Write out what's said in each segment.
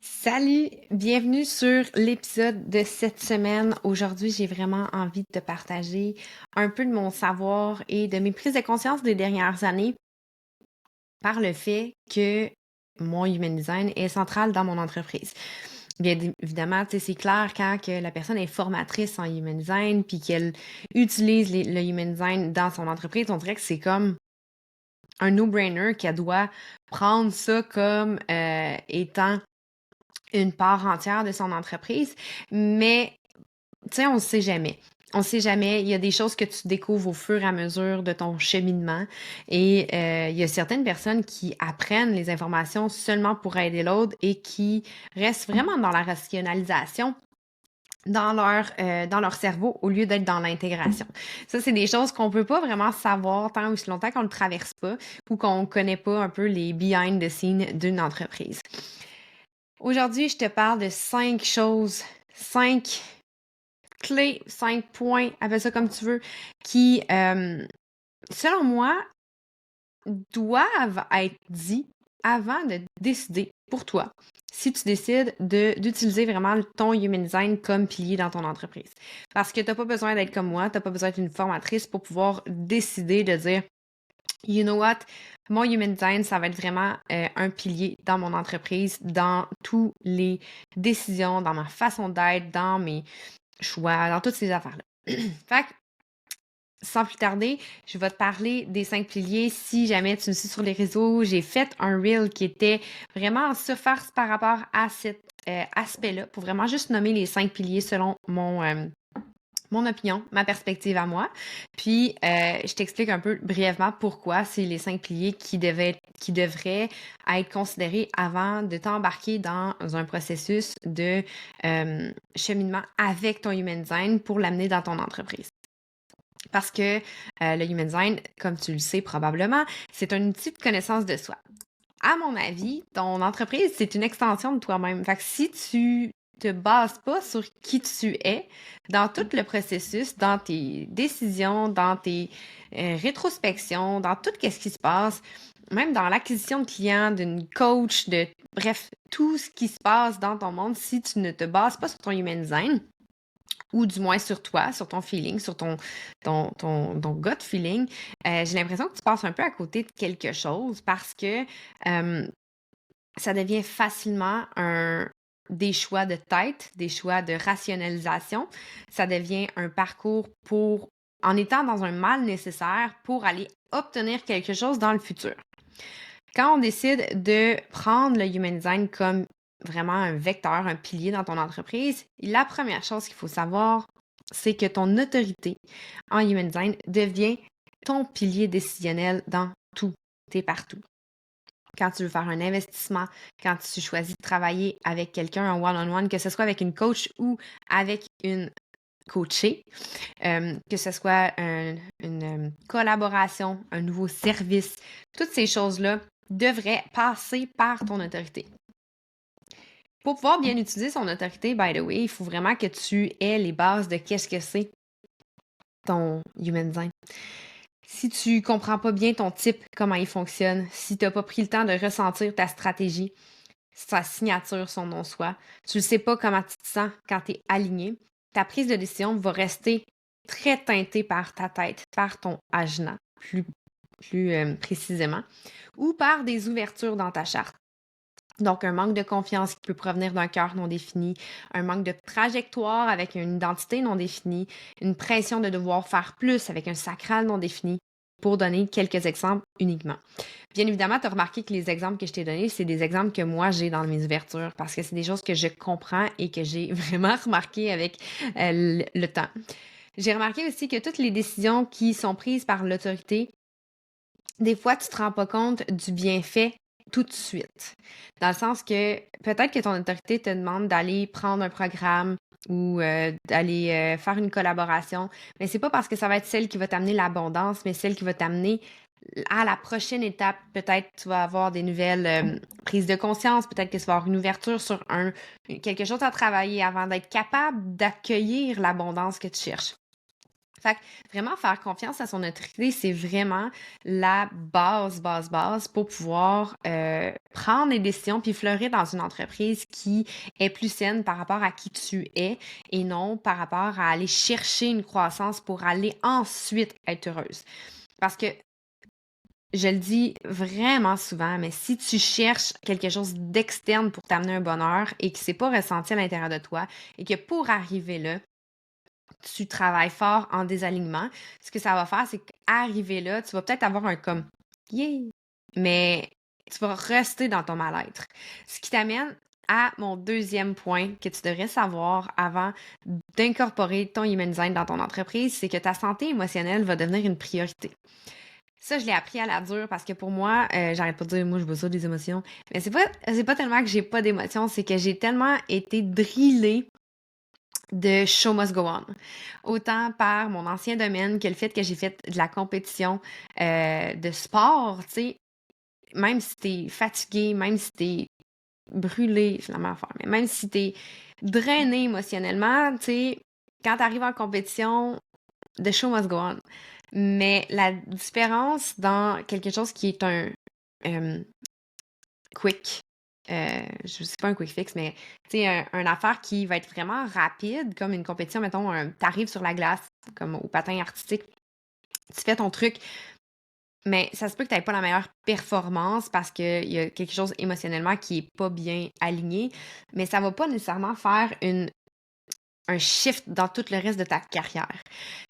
Salut, bienvenue sur l'épisode de cette semaine. Aujourd'hui, j'ai vraiment envie de te partager un peu de mon savoir et de mes prises de conscience des dernières années par le fait que mon human design est central dans mon entreprise. Bien évidemment, c'est clair quand que la personne est formatrice en human design puis qu'elle utilise le human design dans son entreprise, on dirait que c'est comme un no-brainer qu'elle doit prendre ça comme étant une part entière de son entreprise, mais tu sais, on ne sait jamais. On ne sait jamais. Il y a des choses que tu découvres au fur et à mesure de ton cheminement et il y a certaines personnes qui apprennent les informations seulement pour aider l'autre et qui restent vraiment dans la rationalisation dans leur cerveau au lieu d'être dans l'intégration. Ça, c'est des choses qu'on peut pas vraiment savoir tant aussi longtemps qu'on ne le traverse pas ou qu'on ne connaît pas un peu les behind the scenes d'une entreprise. Aujourd'hui, je te parle de 5 choses, 5 clés, 5 points, appelle ça comme tu veux, qui, selon moi, doivent être dits avant de décider pour toi si tu décides d'utiliser vraiment ton human design comme pilier dans ton entreprise. Parce que tu n'as pas besoin d'être comme moi, tu n'as pas besoin d'être une formatrice pour pouvoir décider de dire you know what? Mon human design, ça va être vraiment un pilier dans mon entreprise, dans toutes les décisions, dans ma façon d'être, dans mes choix, dans toutes ces affaires-là. Fait que, sans plus tarder, je vais te parler des 5 piliers. Si jamais tu me suis sur les réseaux, j'ai fait un reel qui était vraiment en surface par rapport à cet aspect-là, pour vraiment juste nommer les 5 piliers selon mon opinion, ma perspective à moi. Puis, je t'explique un peu brièvement pourquoi c'est les 5 piliers qui devraient être considérés avant de t'embarquer dans un processus de cheminement avec ton human design pour l'amener dans ton entreprise. Parce que le human design, comme tu le sais probablement, c'est un outil de connaissance de soi. À mon avis, ton entreprise, c'est une extension de toi-même. Fait que si tu te bases pas sur qui tu es dans tout le processus, dans tes décisions, dans tes rétrospections, dans tout ce qui se passe, même dans l'acquisition de clients, d'une coach, bref, tout ce qui se passe dans ton monde, si tu ne te bases pas sur ton human design, ou du moins sur toi, sur ton feeling, sur ton gut feeling, j'ai l'impression que tu passes un peu à côté de quelque chose parce que ça devient facilement des choix de tête, des choix de rationalisation. Ça devient un parcours en étant dans un mal nécessaire pour aller obtenir quelque chose dans le futur. Quand on décide de prendre le human design comme vraiment un vecteur, un pilier dans ton entreprise, la première chose qu'il faut savoir, c'est que ton autorité en human design devient ton pilier décisionnel dans tout et partout. Quand tu veux faire un investissement, quand tu choisis de travailler avec quelqu'un en one-on-one, que ce soit avec une coach ou avec une coachée, que ce soit une collaboration, un nouveau service, toutes ces choses-là devraient passer par ton autorité. Pour pouvoir bien utiliser son autorité, by the way, il faut vraiment que tu aies les bases de qu'est-ce que c'est ton human design. Si tu comprends pas bien ton type, comment il fonctionne, si tu n'as pas pris le temps de ressentir ta stratégie, sa signature, son nom-soi, tu ne sais pas comment tu te sens quand tu es aligné, ta prise de décision va rester très teintée par ta tête, par ton ajna, plus précisément, ou par des ouvertures dans ta charte. Donc, un manque de confiance qui peut provenir d'un cœur non défini, un manque de trajectoire avec une identité non définie, une pression de devoir faire plus avec un sacral non défini, pour donner quelques exemples uniquement. Bien évidemment, tu as remarqué que les exemples que je t'ai donnés, c'est des exemples que moi j'ai dans mes ouvertures parce que c'est des choses que je comprends et que j'ai vraiment remarqué avec le temps. J'ai remarqué aussi que toutes les décisions qui sont prises par l'autorité, des fois, tu te rends pas compte du bienfait tout de suite. Dans le sens que peut-être que ton autorité te demande d'aller prendre un programme ou d'aller faire une collaboration, mais c'est pas parce que ça va être celle qui va t'amener l'abondance, mais celle qui va t'amener à la prochaine étape. Peut-être que tu vas avoir des nouvelles prises de conscience, peut-être que tu vas avoir une ouverture sur quelque chose à travailler avant d'être capable d'accueillir l'abondance que tu cherches. Fait que vraiment faire confiance à son autorité, c'est vraiment la base pour pouvoir prendre des décisions puis fleurir dans une entreprise qui est plus saine par rapport à qui tu es et non par rapport à aller chercher une croissance pour aller ensuite être heureuse. Parce que je le dis vraiment souvent, mais si tu cherches quelque chose d'externe pour t'amener un bonheur et que c'est pas ressenti à l'intérieur de toi et que pour arriver là, tu travailles fort en désalignement, ce que ça va faire, c'est qu'arriver là, tu vas peut-être avoir un comme yeah, mais tu vas rester dans ton mal-être. Ce qui t'amène à mon deuxième point que tu devrais savoir avant d'incorporer ton human design dans ton entreprise, c'est que ta santé émotionnelle va devenir une priorité. Ça, je l'ai appris à la dure parce que pour moi, j'arrête pas de dire, moi, je veux ça des émotions. Mais c'est pas tellement que j'ai pas d'émotions, c'est que j'ai tellement été drillée de show must go on. Autant par mon ancien domaine que le fait que j'ai fait de la compétition de sport, tu sais, même si t'es fatigué, même si t'es brûlé, finalement, à faire, mais même si t'es drainé émotionnellement, tu sais, quand t'arrives en compétition, the show must go on. Mais la différence dans quelque chose qui est un quick, je sais pas un quick fix, mais tu sais, un affaire qui va être vraiment rapide, comme une compétition, mettons, t'arrives sur la glace, comme au patin artistique, tu fais ton truc, mais ça se peut que tu n'aies pas la meilleure performance parce qu'il y a quelque chose émotionnellement qui est pas bien aligné, mais ça va pas nécessairement faire un shift dans tout le reste de ta carrière.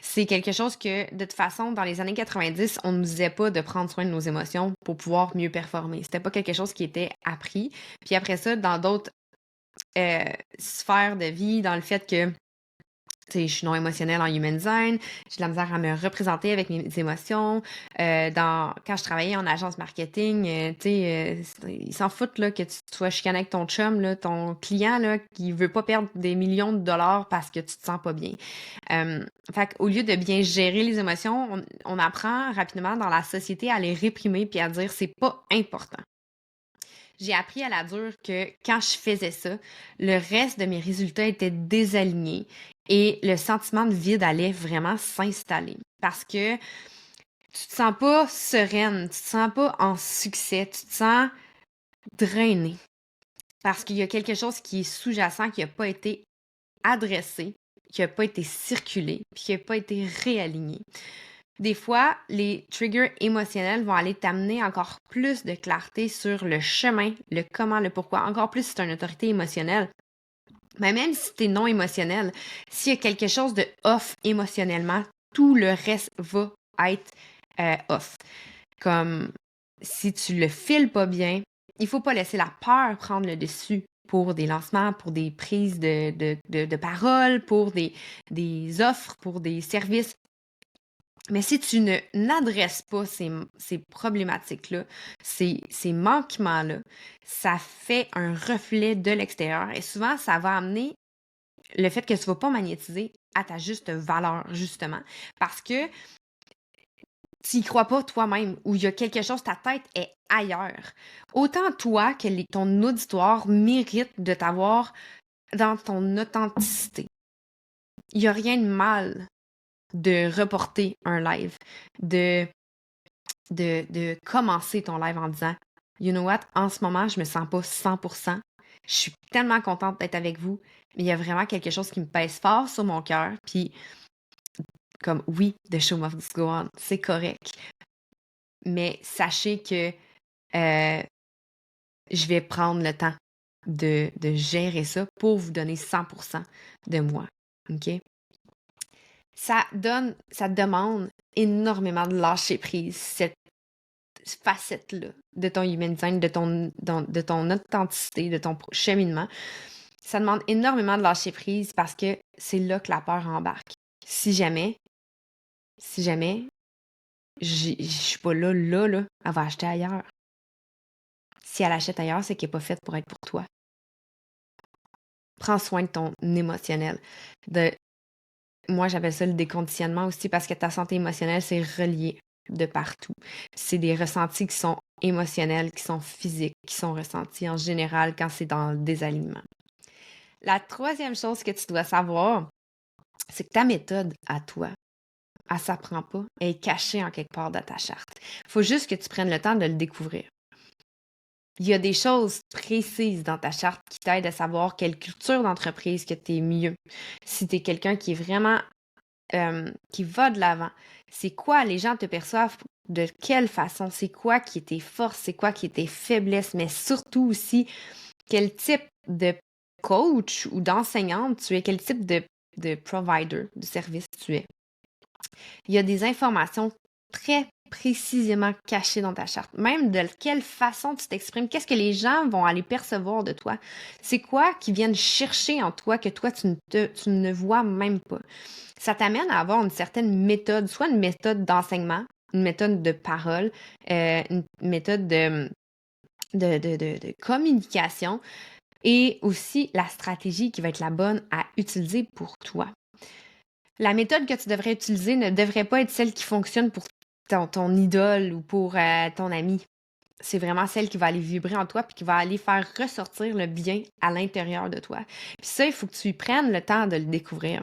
C'est quelque chose que, de toute façon, dans les années 90, on ne nous disait pas de prendre soin de nos émotions pour pouvoir mieux performer. C'était pas quelque chose qui était appris. Puis après ça, dans d'autres sphères de vie, dans le fait que je suis non émotionnelle en human design, j'ai de la misère à me représenter avec mes émotions. Quand je travaillais en agence marketing, ils s'en foutent là, que tu sois chicané avec ton chum, là, ton client là, qui veut pas perdre des millions de dollars parce que tu te sens pas bien. Fait qu'au lieu de bien gérer les émotions, on apprend rapidement dans la société à les réprimer puis à dire c'est pas important. J'ai appris à la dure que quand je faisais ça, le reste de mes résultats était désaligné et le sentiment de vide allait vraiment s'installer. Parce que tu te sens pas sereine, tu te sens pas en succès, tu te sens drainée. Parce qu'il y a quelque chose qui est sous-jacent, qui n'a pas été adressé, qui n'a pas été circulé, puis qui n'a pas été réaligné. Des fois, les triggers émotionnels vont aller t'amener encore plus de clarté sur le chemin, le comment, le pourquoi. Encore plus si tu as une autorité émotionnelle. Mais même si tu es non émotionnel, s'il y a quelque chose de off émotionnellement, tout le reste va être off. Comme si tu le files pas bien, il faut pas laisser la peur prendre le dessus pour des lancements, pour des prises de parole, pour des offres, pour des services. Mais si tu n'adresses pas ces problématiques-là, ces manquements-là, ça fait un reflet de l'extérieur et souvent, ça va amener le fait que tu ne vas pas magnétiser à ta juste valeur, justement, parce que tu n'y crois pas toi-même ou il y a quelque chose, ta tête est ailleurs. Autant toi que ton auditoire mérite de t'avoir dans ton authenticité. Il n'y a rien de mal de reporter un live, de commencer ton live en disant You know what, en ce moment, je me sens pas 100%. Je suis tellement contente d'être avec vous, mais il y a vraiment quelque chose qui me pèse fort sur mon cœur. Puis, comme oui, the show must go on, c'est correct. Mais sachez que je vais prendre le temps de gérer ça pour vous donner 100% de moi. OK? Ça demande énormément de lâcher prise, cette facette-là de ton human design, de ton authenticité, de ton cheminement. Ça demande énormément de lâcher prise parce que c'est là que la peur embarque. Si jamais, je suis pas là, elle va acheter ailleurs. Si elle achète ailleurs, c'est qu'elle n'est pas faite pour être pour toi. Prends soin de ton émotionnel. Moi, j'appelle ça le déconditionnement aussi parce que ta santé émotionnelle, c'est relié de partout. C'est des ressentis qui sont émotionnels, qui sont physiques, qui sont ressentis en général quand c'est dans le désalignement. La troisième chose que tu dois savoir, c'est que ta méthode à toi, Elle s'apprend pas. Elle est cachée en quelque part dans ta charte. Il faut juste que tu prennes le temps de le découvrir. Il y a des choses précises dans ta charte qui t'aident à savoir quelle culture d'entreprise que tu es mieux. Si tu es quelqu'un qui est vraiment qui va de l'avant, c'est quoi les gens te perçoivent de quelle façon, c'est quoi qui est tes forces, c'est quoi qui est tes faiblesses, mais surtout aussi quel type de coach ou d'enseignante tu es, quel type de provider de service tu es. Il y a des informations très précisément cachées dans ta charte, même de quelle façon tu t'exprimes, qu'est-ce que les gens vont aller percevoir de toi, c'est quoi qu'ils viennent chercher en toi que toi tu ne vois même pas. Ça t'amène à avoir une certaine méthode, soit une méthode d'enseignement, une méthode de parole, une méthode de communication et aussi la stratégie qui va être la bonne à utiliser pour toi. La méthode que tu devrais utiliser ne devrait pas être celle qui fonctionne pour ton idole ou pour ton ami. C'est vraiment celle qui va aller vibrer en toi puis qui va aller faire ressortir le bien à l'intérieur de toi. Puis ça, il faut que tu prennes le temps de le découvrir.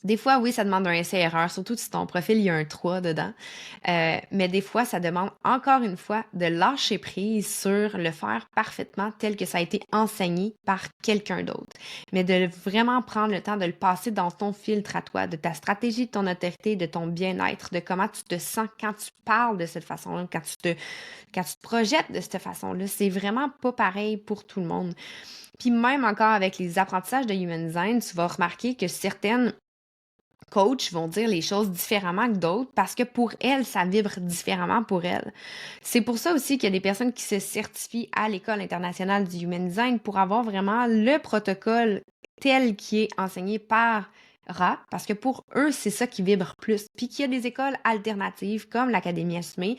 Des fois, oui, ça demande un essai-erreur, surtout si ton profil, il y a un 3 dedans. Mais des fois, ça demande encore une fois de lâcher prise sur le faire parfaitement tel que ça a été enseigné par quelqu'un d'autre. Mais de vraiment prendre le temps de le passer dans ton filtre à toi, de ta stratégie, de ton autorité, de ton bien-être, de comment tu te sens quand tu parles de cette façon-là, quand tu te projettes de cette façon-là. C'est vraiment pas pareil pour tout le monde. Puis même encore avec les apprentissages de Human Design, tu vas remarquer que certaines coachs vont dire les choses différemment que d'autres parce que pour elles, ça vibre différemment pour elles. C'est pour ça aussi qu'il y a des personnes qui se certifient à l'École internationale du Human Design pour avoir vraiment le protocole tel qui est enseigné par Ra, parce que pour eux, c'est ça qui vibre plus. Puis qu'il y a des écoles alternatives comme l'Académie Esmé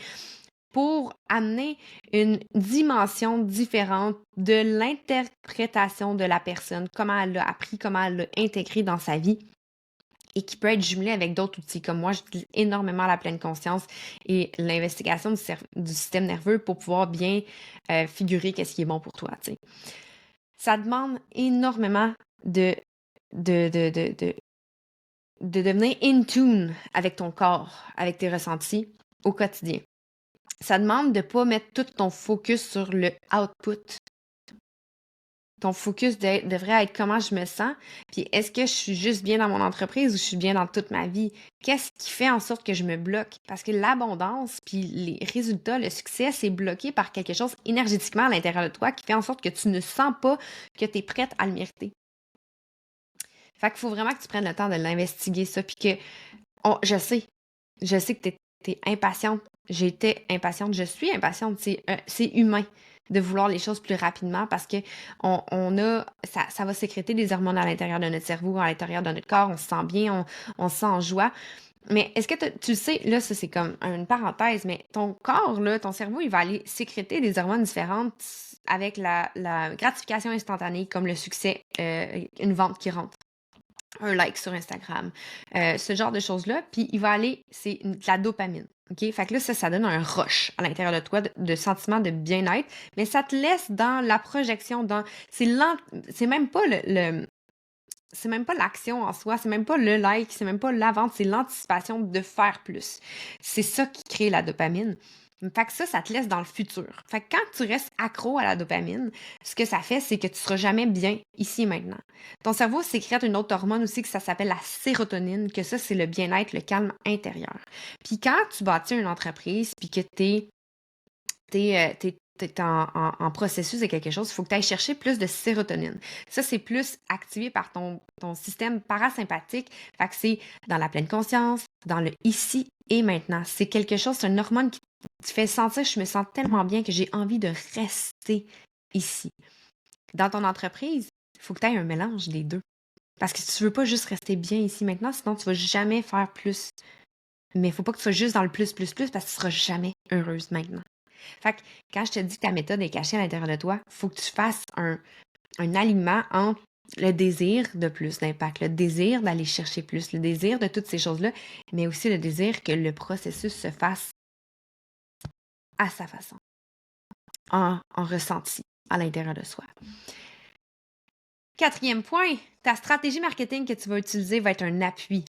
pour amener une dimension différente de l'interprétation de la personne, comment elle l'a appris, comment elle l'a intégré dans sa vie et qui peut être jumelé avec d'autres outils. Comme moi, j'utilise énormément la pleine conscience et l'investigation du système nerveux pour pouvoir bien figurer qu'est-ce qui est bon pour toi. T'sais. Ça demande énormément de, de, de, de, de, de devenir in tune avec ton corps, avec tes ressentis au quotidien. Ça demande de ne pas mettre tout ton focus sur le output. Ton focus devrait être comment je me sens, puis est-ce que je suis juste bien dans mon entreprise ou je suis bien dans toute ma vie? Qu'est-ce qui fait en sorte que je me bloque? Parce que l'abondance, puis les résultats, le succès, c'est bloqué par quelque chose énergétiquement à l'intérieur de toi qui fait en sorte que tu ne sens pas que tu es prête à le mériter. Fait qu'il faut vraiment que tu prennes le temps de l'investiguer, ça, puis que, je sais que t'es impatiente, j'étais impatiente, je suis impatiente, c'est humain de vouloir les choses plus rapidement parce que ça va sécréter des hormones à l'intérieur de notre cerveau, à l'intérieur de notre corps, on se sent bien, on se sent en joie. Mais est-ce que tu sais, là, ça c'est comme une parenthèse, mais ton corps, là, ton cerveau, il va aller sécréter des hormones différentes avec la gratification instantanée, comme le succès, une vente qui rentre, un like sur Instagram, ce genre de choses-là, puis il va aller, c'est de la dopamine. OK? Fait que là, ça donne un rush à l'intérieur de toi de sentiment de bien-être, mais ça te laisse dans la projection, c'est même pas c'est même pas l'action en soi, c'est même pas le like, c'est même pas la vente, c'est l'anticipation de faire plus. C'est ça qui crée la dopamine. Fait que ça te laisse dans le futur. Fait que quand tu restes accro à la dopamine, ce que ça fait, c'est que tu seras jamais bien ici et maintenant. Ton cerveau sécrète une autre hormone aussi que ça s'appelle la sérotonine, que ça, c'est le bien-être, le calme intérieur. Puis quand tu bâtis une entreprise, puis que t'es en processus de quelque chose, il faut que tu ailles chercher plus de sérotonine. Ça, c'est plus activé par ton système parasympathique. Fait que c'est dans la pleine conscience, dans le ici et maintenant. C'est quelque chose, c'est une hormone qui te fait sentir, je me sens tellement bien que j'ai envie de rester ici. Dans ton entreprise, il faut que tu aies un mélange des deux. Parce que tu veux pas juste rester bien ici maintenant, sinon tu vas jamais faire plus. Mais il faut pas que tu sois juste dans le plus, parce que tu seras jamais heureuse maintenant. Fait que quand je te dis que ta méthode est cachée à l'intérieur de toi, il faut que tu fasses un alignement entre le désir de plus d'impact, le désir d'aller chercher plus, le désir de toutes ces choses-là, mais aussi le désir que le processus se fasse à sa façon, en ressenti à l'intérieur de soi. Quatrième point, ta stratégie marketing que tu vas utiliser va être un appui.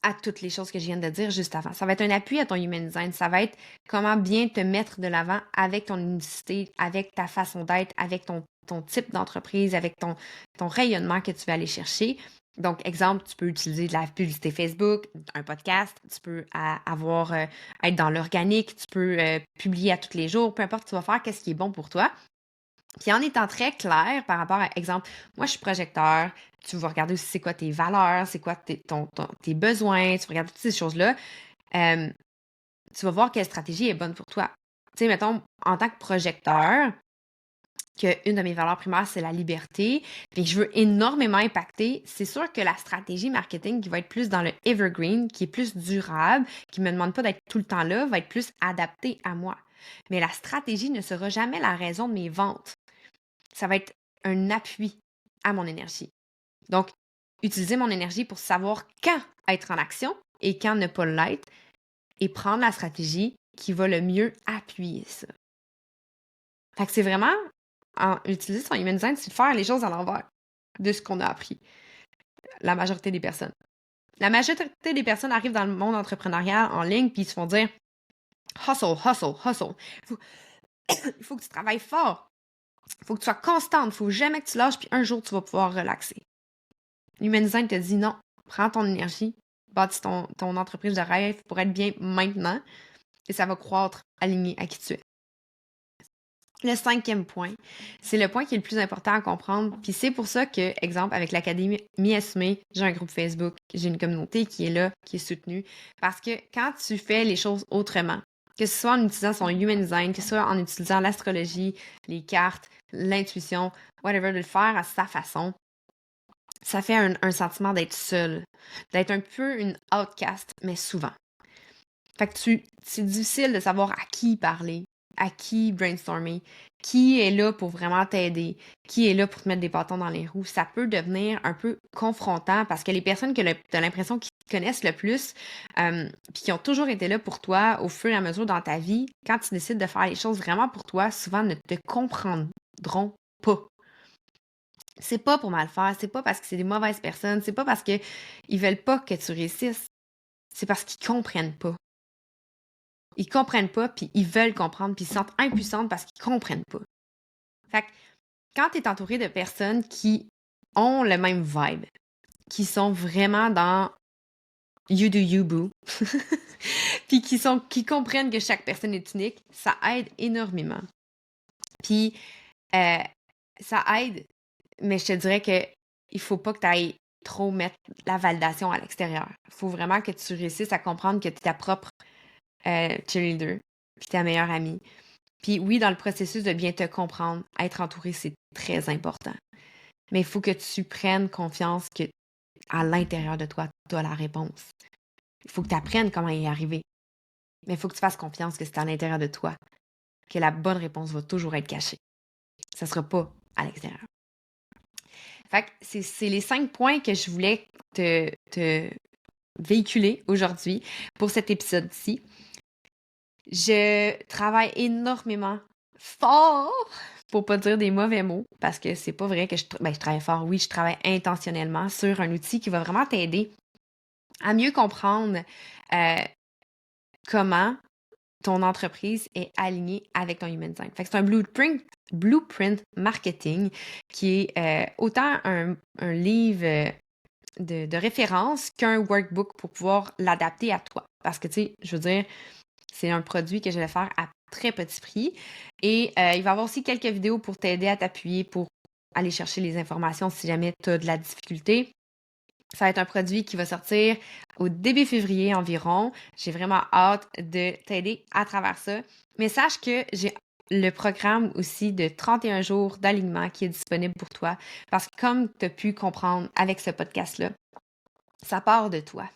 à toutes les choses que je viens de dire juste avant. Ça va être un appui à ton human design. Ça va être comment bien te mettre de l'avant avec ton unicité, avec ta façon d'être, avec ton type d'entreprise, avec ton rayonnement que tu vas aller chercher. Donc, exemple, tu peux utiliser de la publicité Facebook, un podcast, tu peux être dans l'organique, tu peux publier à tous les jours, peu importe, tu vas faire qu'est-ce qui est bon pour toi. Puis en étant très clair par rapport à, exemple, moi je suis projecteur, tu vas regarder aussi c'est quoi tes valeurs, c'est quoi tes besoins, tu vas regarder toutes ces choses-là. Tu vas voir quelle stratégie est bonne pour toi. Tu sais, mettons, en tant que projecteur, qu'une de mes valeurs primaires, c'est la liberté, puis que je veux énormément impacter, c'est sûr que la stratégie marketing qui va être plus dans le evergreen, qui est plus durable, qui ne me demande pas d'être tout le temps là, va être plus adaptée à moi. Mais la stratégie ne sera jamais la raison de mes ventes. Ça va être un appui à mon énergie. Donc, utiliser mon énergie pour savoir quand être en action et quand ne pas l'être et prendre la stratégie qui va le mieux appuyer ça. Fait que c'est vraiment, utiliser son human design, c'est faire les choses à l'envers de ce qu'on a appris. La majorité des personnes. La majorité des personnes arrivent dans le monde entrepreneurial en ligne puis ils se font dire hustle, hustle, hustle. Il faut que tu travailles fort. Il faut que tu sois constante. Il faut jamais que tu lâches puis un jour tu vas pouvoir relaxer. L'human design te dit non, prends ton énergie, bâtis ton entreprise de rêve pour être bien maintenant et ça va croître aligné à qui tu es. Le 5e point, c'est le point qui est le plus important à comprendre. Puis c'est pour ça que, exemple, avec l'Académie Mi-Esme, j'ai un groupe Facebook, j'ai une communauté qui est là, qui est soutenue. Parce que quand tu fais les choses autrement, que ce soit en utilisant son human design, que ce soit en utilisant l'astrologie, les cartes, l'intuition, whatever, de le faire à sa façon, ça fait un sentiment d'être seul, d'être un peu une outcast, mais souvent. Fait que c'est difficile de savoir à qui parler, à qui brainstormer, qui est là pour vraiment t'aider, qui est là pour te mettre des bâtons dans les roues. Ça peut devenir un peu confrontant parce que les personnes que tu as l'impression qu'ils te connaissent le plus, puis qui ont toujours été là pour toi au fur et à mesure dans ta vie, quand tu décides de faire les choses vraiment pour toi, souvent ne te comprendront pas. C'est pas pour mal faire, c'est pas parce que c'est des mauvaises personnes, c'est pas parce qu'ils veulent pas que tu réussisses, c'est parce qu'ils comprennent pas. Ils comprennent pas, puis ils veulent comprendre, puis ils se sentent impuissants parce qu'ils comprennent pas. Fait que quand tu es entouré de personnes qui ont le même vibe, qui sont vraiment dans you do you boo, puis qui comprennent que chaque personne est unique, ça aide énormément. Puis ça aide, mais je te dirais que il faut pas que tu ailles trop mettre la validation à l'extérieur. Il faut vraiment que tu réussisses à comprendre que tu es ta propre cheerleader, puis ta meilleure amie. Puis oui, dans le processus de bien te comprendre, être entouré, c'est très important. Mais il faut que tu prennes confiance que à l'intérieur de toi, tu as la réponse. Il faut que tu apprennes comment y arriver. Mais il faut que tu fasses confiance que c'est à l'intérieur de toi, que la bonne réponse va toujours être cachée. Ça ne sera pas à l'extérieur. Fait que c'est les 5 points que je voulais te véhiculer aujourd'hui pour cet épisode-ci. Je travaille énormément fort, pour pas dire des mauvais mots, parce que c'est pas vrai que je travaille fort. Oui, je travaille intentionnellement sur un outil qui va vraiment t'aider à mieux comprendre comment ton entreprise est alignée avec ton human design. Fait que c'est un blueprint marketing qui est autant un livre de référence qu'un workbook pour pouvoir l'adapter à toi. Parce que, tu sais, je veux dire, c'est un produit que je vais faire à très petit prix. Et il va y avoir aussi quelques vidéos pour t'aider à t'appuyer pour aller chercher les informations si jamais tu as de la difficulté. Ça va être un produit qui va sortir au début février environ. J'ai vraiment hâte de t'aider à travers ça. Mais sache que j'ai le programme aussi de 31 jours d'alignement qui est disponible pour toi. Parce que comme tu as pu comprendre avec ce podcast-là, ça part de toi.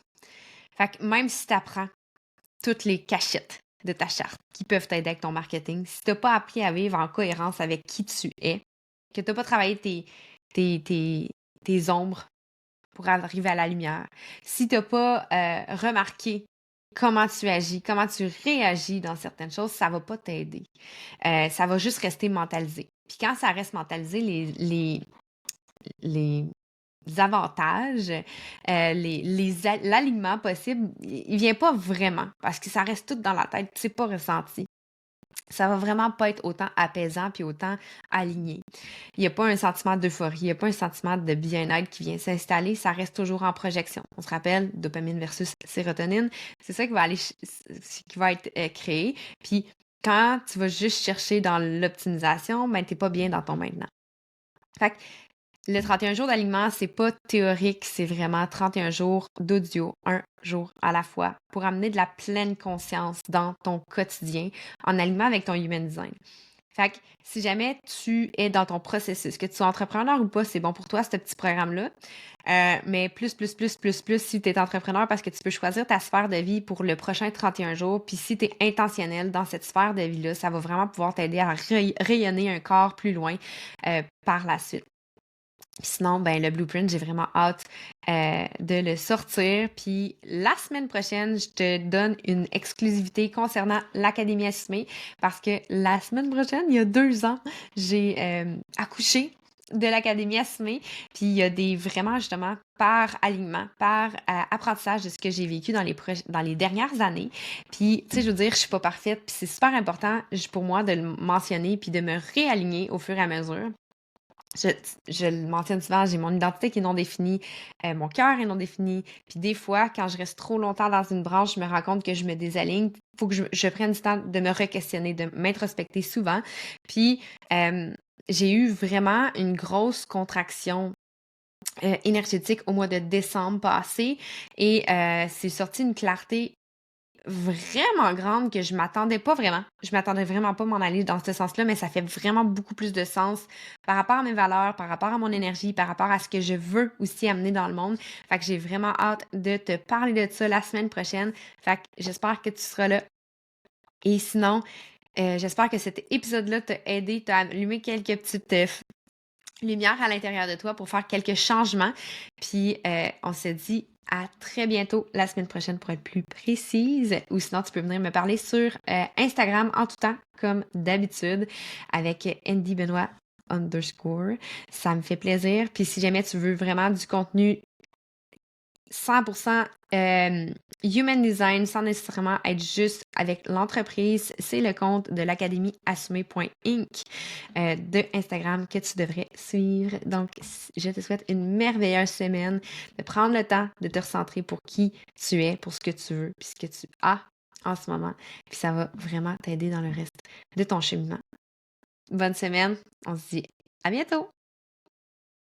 Fait que même si tu apprends toutes les cachettes de ta charte qui peuvent t'aider avec ton marketing, si tu n'as pas appris à vivre en cohérence avec qui tu es, que tu n'as pas travaillé tes ombres pour arriver à la lumière, si tu n'as pas remarqué comment tu agis, comment tu réagis dans certaines choses, ça ne va pas t'aider. Ça va juste rester mentalisé. Puis quand ça reste mentalisé, les avantages, l'alignement possible, il vient pas vraiment parce que ça reste tout dans la tête, c'est pas ressenti. Ça va vraiment pas être autant apaisant puis autant aligné. Il n'y a pas un sentiment d'euphorie, il n'y a pas un sentiment de bien-être qui vient s'installer, ça reste toujours en projection. On se rappelle, dopamine versus sérotonine, c'est ça qui va être créé. Puis quand tu vas juste chercher dans l'optimisation, ben t'es pas bien dans ton maintenant. Fait que le 31 jours d'alignement, c'est pas théorique, c'est vraiment 31 jours d'audio, un jour à la fois, pour amener de la pleine conscience dans ton quotidien en alignement avec ton human design. Fait que si jamais tu es dans ton processus, que tu sois entrepreneur ou pas, c'est bon pour toi, ce petit programme-là. Mais plus, si tu es entrepreneur parce que tu peux choisir ta sphère de vie pour le prochain 31 jours. Puis si tu es intentionnel dans cette sphère de vie-là, ça va vraiment pouvoir t'aider à rayonner un corps plus loin par la suite. Puis sinon, ben le blueprint, j'ai vraiment hâte de le sortir. Puis la semaine prochaine, je te donne une exclusivité concernant l'Académie Assumée parce que la semaine prochaine, il y a 2 ans, j'ai accouché de l'Académie Assumée. Puis il y a vraiment justement par alignement, par apprentissage de ce que j'ai vécu dans les dernières années. Puis, tu sais, je veux dire, je suis pas parfaite. Puis c'est super important pour moi de le mentionner puis de me réaligner au fur et à mesure. Je le mentionne souvent, j'ai mon identité qui est non définie, mon cœur est non défini. Puis des fois, quand je reste trop longtemps dans une branche, je me rends compte que je me désaligne. Il faut que je prenne du temps de me re-questionner, de m'introspecter souvent. Puis j'ai eu vraiment une grosse contraction énergétique au mois de décembre passé et c'est sorti une clarté vraiment grande que je m'attendais pas vraiment. Je m'attendais vraiment pas à m'en aller dans ce sens-là, mais ça fait vraiment beaucoup plus de sens par rapport à mes valeurs, par rapport à mon énergie, par rapport à ce que je veux aussi amener dans le monde. Fait que j'ai vraiment hâte de te parler de ça la semaine prochaine. Fait que j'espère que tu seras là. Et sinon, j'espère que cet épisode-là t'a aidé, t'a allumé quelques petites lumières à l'intérieur de toi pour faire quelques changements. Puis on se dit à très bientôt la semaine prochaine pour être plus précise. Ou sinon, tu peux venir me parler sur Instagram en tout temps, comme d'habitude, avec Andy Benoît _ Ça me fait plaisir. Puis si jamais tu veux vraiment du contenu 100% human design sans nécessairement être juste avec l'entreprise, c'est le compte de l'Académie Assumée.inc de Instagram que tu devrais suivre. Donc, je te souhaite une merveilleuse semaine, de prendre le temps de te recentrer pour qui tu es, pour ce que tu veux, puis ce que tu as en ce moment. Puis ça va vraiment t'aider dans le reste de ton cheminement. Bonne semaine, on se dit à bientôt!